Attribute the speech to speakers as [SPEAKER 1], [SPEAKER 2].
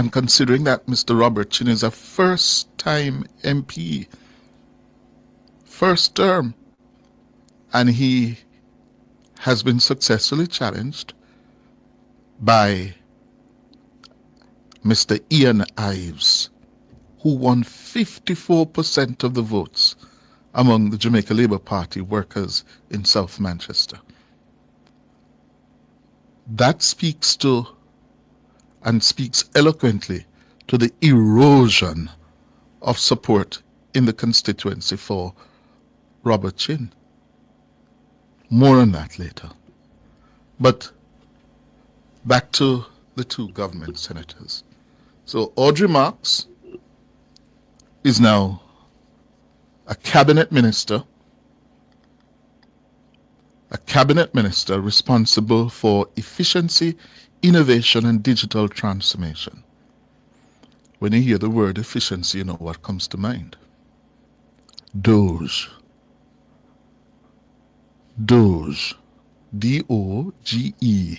[SPEAKER 1] And considering that Mr. Robert Chin is a first-time MP, first term, and he has been successfully challenged by Mr. Ian Ives, who won 54% of the votes among the Jamaica Labour Party workers in South Manchester. That speaks to and speaks eloquently to the erosion of support in the constituency for Robert Chin. More on that later. But back to the two government senators. So Audrey Marks is now a cabinet minister responsible for efficiency, innovation, and digital transformation. When you hear the word efficiency, you know what comes to mind. Doge. Doge. D-O-G-E.